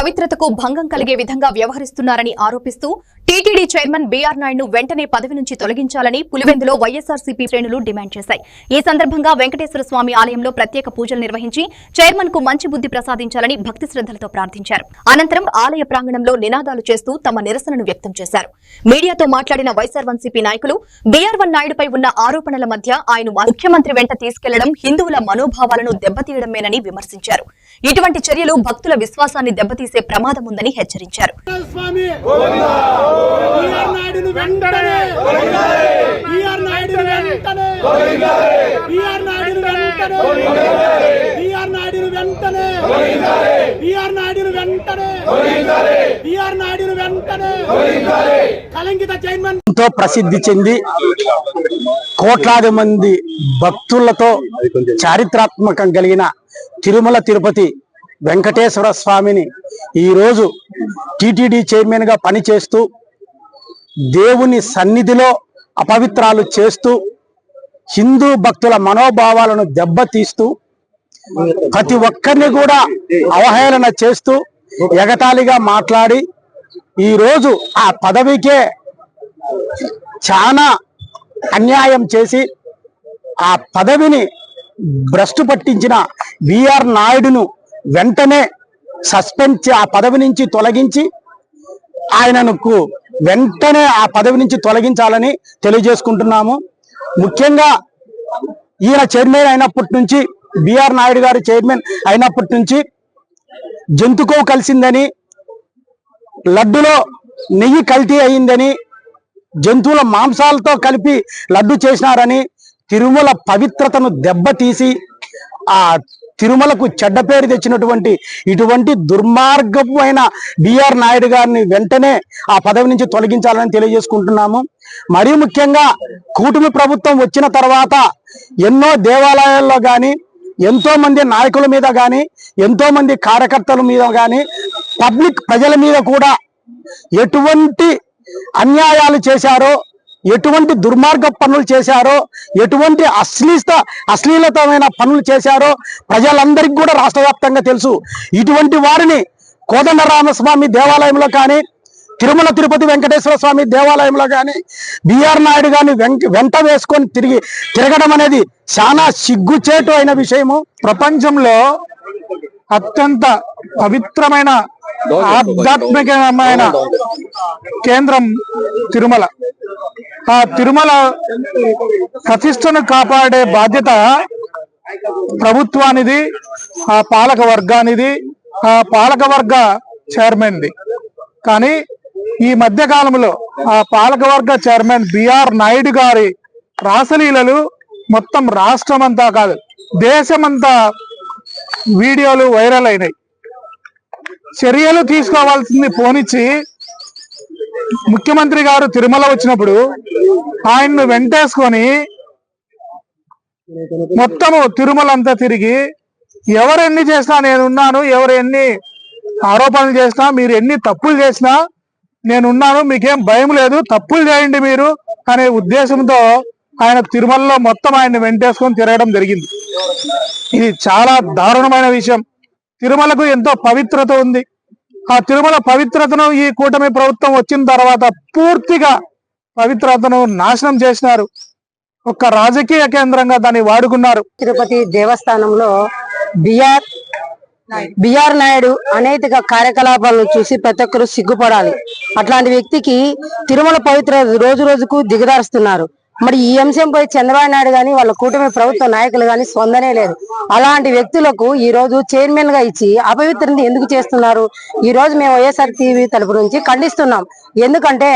పవిత్రతకు భంగం కలిగే విధంగా వ్యవహరిస్తున్నారని ఆరోపిస్తూ టీటీడీ చైర్మన్ బీఆర్ నాయుడును వెంటనే పదవి నుంచి తొలగించాలని పులివెందులో వైఎస్ఆర్సీపీ శ్రేణులు డిమాండ్ చేశాయి. ఈ సందర్భంగా వెంకటేశ్వర స్వామి ఆలయంలో ప్రత్యేక పూజలు నిర్వహించి చైర్మన్ కు మంచి బుద్ధి ప్రసాదించాలని భక్తి శ్రద్ధలతో ప్రార్థించారు. అనంతరం ఆలయ ప్రాంగణంలో నినాదాలు చేస్తూ తమ నిరసనను వ్యక్తం చేశారు. మీడియాతో మాట్లాడిన వైఎస్ఆర్సీపీ నాయకులు బీఆర్ నాయుడుపై ఉన్న ఆరోపణల మధ్య ఆయన ముఖ్యమంత్రి వెంట తీసుకెళ్లడం హిందువుల మనోభావాలను దెబ్బతీయడమేనని విమర్శించారు. ఇటువంటి చర్యలు భక్తుల విశ్వాసాన్ని దెబ్బతీసే ప్రమాదం ఉందని హెచ్చరించారు. ప్రసిద్ధి చెంది కోట్లాది మంది భక్తులతో చారిత్రాత్మకం కలిగిన తిరుమల తిరుపతి వెంకటేశ్వర స్వామిని ఈరోజు టీటీడీ చైర్మన్ గా పనిచేస్తూ దేవుని సన్నిధిలో అపవిత్రాలు చేస్తూ హిందూ భక్తుల మనోభావాలను దెబ్బతీస్తూ ప్రతి ఒక్కరిని కూడా అవహేళన చేస్తూ ఎగతాళిగా మాట్లాడి ఈరోజు ఆ పదవికే చాలా అన్యాయం చేసి ఆ పదవిని భ్రష్టు పట్టించిన బీఆర్ నాయుడును వెంటనే సస్పెండ్ ఆ పదవి నుంచి తొలగించి ఆయనకు వెంటనే ఆ పదవి నుంచి తొలగించాలని తెలియజేసుకుంటున్నాము. ముఖ్యంగా ఈయన చైర్మన్ అయినప్పటి నుంచి బీఆర్ నాయుడు గారు చైర్మన్ అయినప్పటి నుంచి జంతుకో కలిసిందని, లడ్డులో నెయ్యి కల్తీ అయిందని, జంతువుల మాంసాలతో కలిపి లడ్డు చేసినారని తిరుమల పవిత్రతను దెబ్బతీసి ఆ తిరుమలకు చెడ్డ పేరు తెచ్చినటువంటి ఇటువంటి దుర్మార్గమైన బీఆర్ నాయుడు గారిని వెంటనే ఆ పదవి నుంచి తొలగించాలని తెలియజేసుకుంటున్నాము. మరీ ముఖ్యంగా కూటమి ప్రభుత్వం వచ్చిన తర్వాత ఎన్నో దేవాలయాల్లో కానీ, ఎంతో మంది నాయకుల మీద కానీ, ఎంతో మంది కార్యకర్తల మీద కానీ, పబ్లిక్ ప్రజల మీద కూడా ఎటువంటి అన్యాయాలు చేశారో, ఎటువంటి దుర్మార్గ పనులు చేశారో, ఎటువంటి అశ్లీలతమైన పనులు చేశారో ప్రజలందరికీ కూడా రాష్ట్ర వ్యాప్తంగా తెలుసు. ఇటువంటి వారిని కోదండరామస్వామి దేవాలయంలో కానీ, తిరుమల తిరుపతి వెంకటేశ్వర స్వామి దేవాలయంలో కానీ బీఆర్ నాయుడు గాని వెంట వేసుకొని తిరగడం అనేది చాలా సిగ్గుచేటు అయిన విషయము. ప్రపంచంలో అత్యంత పవిత్రమైన ఆధ్యాత్మికమైన కేంద్రం తిరుమల. ఆ తిరుమల ప్రతిష్టను కాపాడే బాధ్యత ప్రభుత్వానిది, ఆ పాలక వర్గానిది, ఆ పాలక వర్గ చైర్మన్ది. కానీ ఈ మధ్య కాలంలో ఆ పాలకవర్గ చైర్మన్ బీఆర్ నాయుడు గారి రాసలీలలు మొత్తం రాష్ట్రం అంతా కాదు, దేశమంతా వీడియోలు వైరల్ అయినాయి. చర్యలు తీసుకోవాల్సింది పోనిచ్చి ముఖ్యమంత్రి గారు తిరుమల వచ్చినప్పుడు ఆయన్ను వెంటేసుకొని మొత్తము తిరుమల అంతా తిరిగి ఎవరు ఎన్ని చేసినా నేనున్నాను, ఎవరు ఎన్ని ఆరోపణలు చేసినా, మీరు ఎన్ని తప్పులు చేసినా నేనున్నాను, మీకేం భయం లేదు, తప్పులు చేయండి మీరు అనే ఉద్దేశంతో ఆయన తిరుమలలో మొత్తం ఆయన్ని వెంటేసుకొని తిరగడం జరిగింది. ఇది చాలా దారుణమైన విషయం. తిరుమలకు ఎంతో పవిత్రత ఉంది. ఆ తిరుమల పవిత్రతను ఈ కూటమి ప్రభుత్వం వచ్చిన తర్వాత పూర్తిగా పవిత్రతను నాశనం చేసినారు. ఒక రాజకీయ కేంద్రంగా దాన్ని వాడుకున్నారు. తిరుపతి దేవస్థానంలో బీఆర్ నాయుడు అనైతిక కార్యకలాపాలను చూసి ప్రతి ఒక్కరు సిగ్గుపడాలి. అట్లాంటి వ్యక్తికి తిరుమల పవిత్ర రోజు రోజుకు దిగదారుస్తున్నారు. మరి ఈ అంశంపై చంద్రబాబు నాయుడు గాని వాళ్ళ కూటమి ప్రభుత్వ నాయకులు గాని స్పందనే లేదు. అలాంటి వ్యక్తులకు ఈ రోజు చైర్మన్ గా ఇచ్చి అపవిత్రని ఎందుకు చేస్తున్నారు? ఈ రోజు మేము వైఎస్ఆర్ టీవీ తరపు నుంచి ఖండిస్తున్నాం. ఎందుకంటే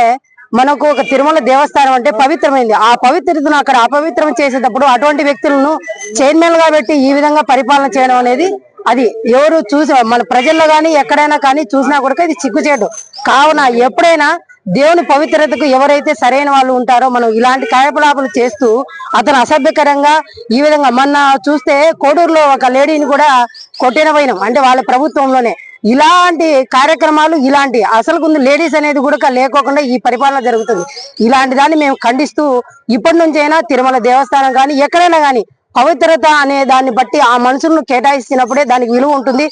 మనకు ఒక తిరుమల దేవస్థానం అంటే పవిత్రమైంది. ఆ పవిత్రతను అక్కడ అపవిత్రం చేసేటప్పుడు అటువంటి వ్యక్తులను చైర్మన్ గా పెట్టి ఈ విధంగా పరిపాలన చేయడం అనేది అది ఎవరు చూసి మన ప్రజల్లో కానీ ఎక్కడైనా కానీ చూసినా కూడా ఇది చిక్కుచేటు. కావున ఎప్పుడైనా దేవుని పవిత్రతకు ఎవరైతే సరైన వాళ్ళు ఉంటారో మనం ఇలాంటి కార్యకలాపాలు చేస్తూ అతను అసభ్యకరంగా ఈ విధంగా మొన్న చూస్తే కోడూరులో ఒక లేడీని కూడా కొట్టిన పోయినాం. అంటే వాళ్ళ ప్రభుత్వంలోనే ఇలాంటి కార్యక్రమాలు, ఇలాంటి అసలు లేడీస్ అనేది కూడా లేకోకుండా ఈ పరిపాలన జరుగుతుంది. ఇలాంటి దాన్ని మేము ఖండిస్తూ ఇప్పటి నుంచైనా తిరుమల దేవస్థానం కానీ ఎక్కడైనా కానీ పవిత్రత అనే దాన్ని బట్టి ఆ మనుషులను కేటాయిస్తున్నప్పుడే దానికి విలువ ఉంటుంది.